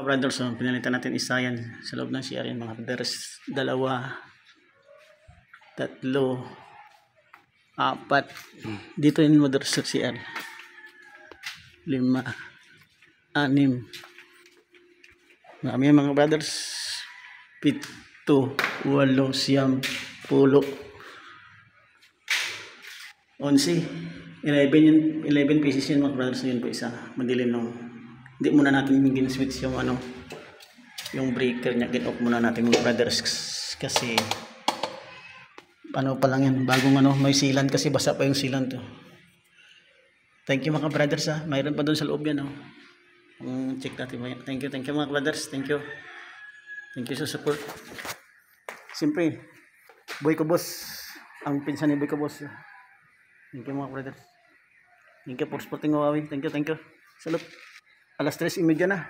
Brothers, so pinalitan natin isa yan sa loob ng CR yan mga brothers. 2, 3, 4 dito yung brothers sa CR. 5, 6 marami mga brothers. 7, 8, 9, 10, 11, 11 pieces yun mga brothers. Yun po isa, madilim no. Hindi muna natin gin-switch yung yung breaker niya, get off muna natin mga brothers kasi ano pa lang yan, bagong may sealant kasi basa pa yung sealant to. Thank you mga brothers mayroon pa doon sa loob yan check natin. Thank you mga brothers, thank you sa support. Siyempre Boy ko boss, ang pinsan ni Boy ko boss. Thank you mga brothers, thank you for supporting Huawei. Thank you. Salut. Alas 3:30 na.